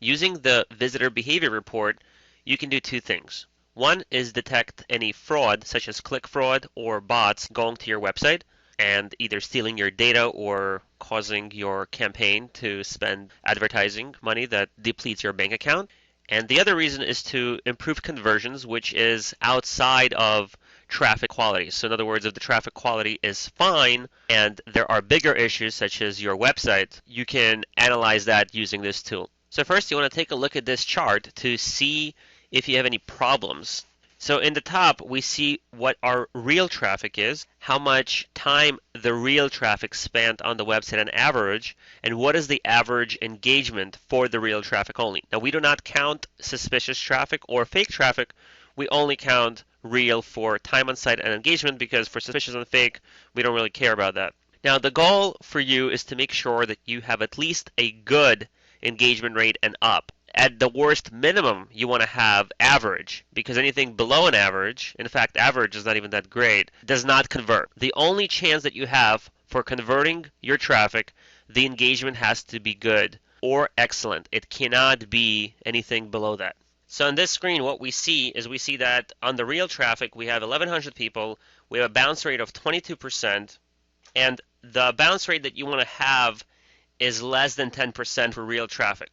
Using the visitor behavior report, you can do two things. One is detect any fraud, such as click fraud or bots going to your website and either stealing your data or causing your campaign to spend advertising money that depletes your bank account. And the other reason is to improve conversions, which is outside of traffic quality. So in other words, if the traffic quality is fine and there are bigger issues such as your website, you can analyze that using this tool. So first you want to take a look at this chart to see if you have any problems. So in the top, we see what our real traffic is, how much time the real traffic spent on the website on average, and what is the average engagement for the real traffic only. Now, we do not count suspicious traffic or fake traffic. We only count real for time on site and engagement because for suspicious and fake, we don't really care about that. Now, the goal for you is to make sure that you have at least a good engagement rate and up. At the worst minimum, you want to have average, because anything below an average, in fact, average is not even that great, does not convert. The only chance that you have for converting your traffic, the engagement has to be good or excellent. It cannot be anything below that. So on this screen, what we see is we see that on the real traffic, we have 1,100 people, we have a bounce rate of 22%, and the bounce rate that you want to have is less than 10% for real traffic.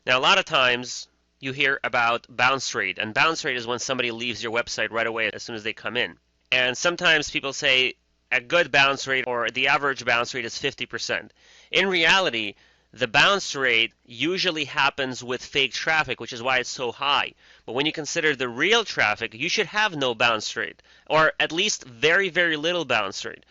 Now, a lot of times you hear about bounce rate, and bounce rate is when somebody leaves your website right away as soon as they come in. And sometimes people say a good bounce rate or the average bounce rate is 50%. In reality, the bounce rate usually happens with fake traffic, which is why it's so high. But when you consider the real traffic, you should have no bounce rate, or at least very, very little bounce rate.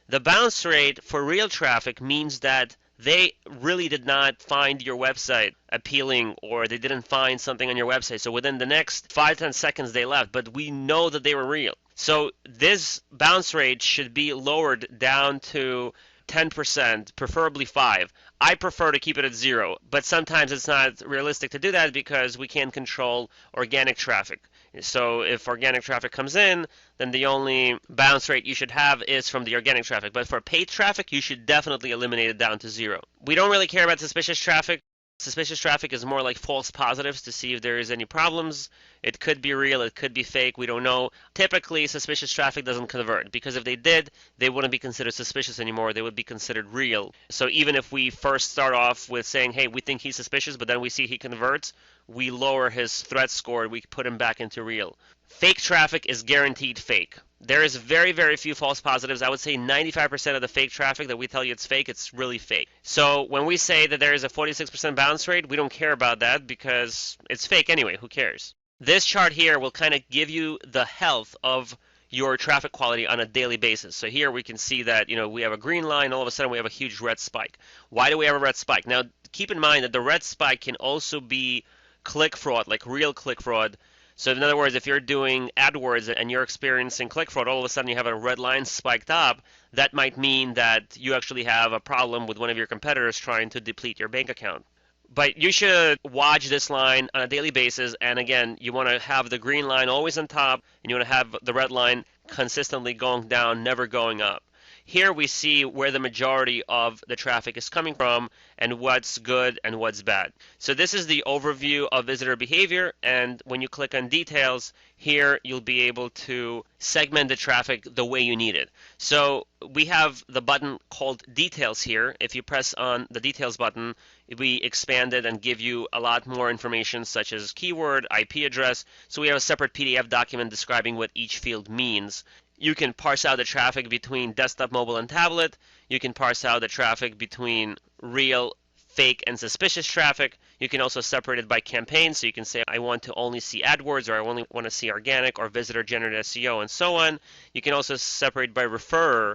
The bounce rate for real traffic means that they really did not find your website appealing, or they didn't find something on your website. So within the next 5-10 seconds they left, but we know that they were real. So this bounce rate should be lowered down to 10%, preferably 5%. I prefer to keep it at 0, but sometimes it's not realistic to do that because we can't control organic traffic. So if organic traffic comes in, then the only bounce rate you should have is from the organic traffic. But for paid traffic, you should definitely eliminate it down to 0. We don't really care about suspicious traffic. Suspicious traffic is more like false positives to see if there is any problems. It could be real, it could be fake, we don't know. Typically, suspicious traffic doesn't convert, because if they did, they wouldn't be considered suspicious anymore, they would be considered real. So even if we first start off with saying, hey, we think he's suspicious, but then we see he converts, we lower his threat score, we put him back into real. Fake traffic is guaranteed fake. There is very, very few false positives. I would say 95% of the fake traffic that we tell you it's fake, it's really fake. So when we say that there is a 46% bounce rate, we don't care about that because it's fake anyway. Who cares? This chart here will kind of give you the health of your traffic quality on a daily basis. So here we can see that, we have a green line, all of a sudden we have a huge red spike. Why do we have a red spike? Now, keep in mind that the red spike can also be click fraud, like real click fraud. So in other words, if you're doing AdWords and you're experiencing click fraud, all of a sudden you have a red line spiked up, that might mean that you actually have a problem with one of your competitors trying to deplete your bank account. But you should watch this line on a daily basis, and again, you want to have the green line always on top, and you want to have the red line consistently going down, never going up. Here we see where the majority of the traffic is coming from and what's good and what's bad. So this is the overview of visitor behavior, and when you click on details, here you'll be able to segment the traffic the way you need it. So we have the button called details here. If you press on the details button, we expand it and give you a lot more information such as keyword, IP address. So we have a separate PDF document describing what each field means. You can parse out the traffic between desktop, mobile, and tablet. You can parse out the traffic between real, fake, and suspicious traffic. You can also separate it by campaign, so you can say, I want to only see AdWords, or I only want to see organic, or visitor-generated SEO, and so on. You can also separate by referrer,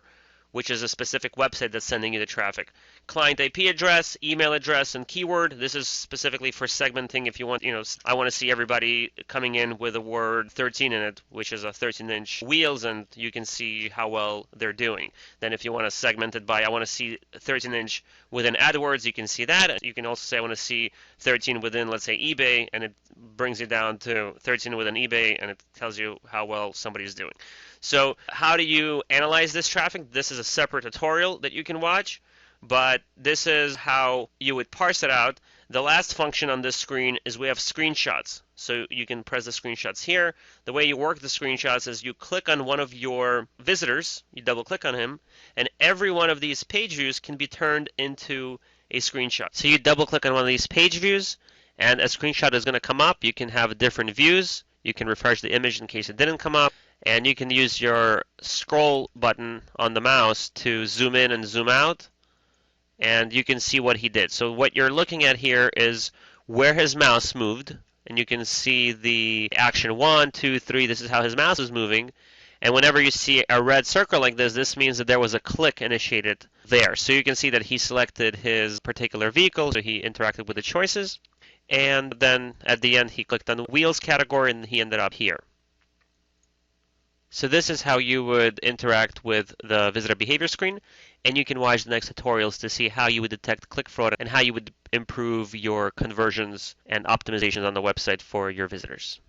which is a specific website that's sending you the traffic. Client IP address, email address, and keyword. This is specifically for segmenting if you want, I want to see everybody coming in with the word 13 in it, which is a 13-inch wheels, and you can see how well they're doing. Then if you want to segment it by, I want to see 13-inch within AdWords, you can see that. You can also say, I want to see 13 within, let's say, eBay, and it brings you down to 13 within eBay, and it tells you how well somebody's doing. So how do you analyze this traffic? This is a separate tutorial that you can watch, but this is how you would parse it out. The last function on this screen is we have screenshots. So you can press the screenshots here. The way you work the screenshots is you click on one of your visitors, you double click on him, and every one of these page views can be turned into a screenshot. So you double click on one of these page views, and a screenshot is going to come up. You can have different views. You can refresh the image in case it didn't come up, and you can use your scroll button on the mouse to zoom in and zoom out, and you can see what he did. So what you're looking at here is where his mouse moved, and you can see the action 1, 2, 3. This is how his mouse is moving. And whenever you see a red circle like this means that there was a click initiated there. So you can see that he selected his particular vehicle, so he interacted with the choices. And then at the end, he clicked on the wheels category, and he ended up here. So this is how you would interact with the visitor behavior screen, and you can watch the next tutorials to see how you would detect click fraud and how you would improve your conversions and optimizations on the website for your visitors.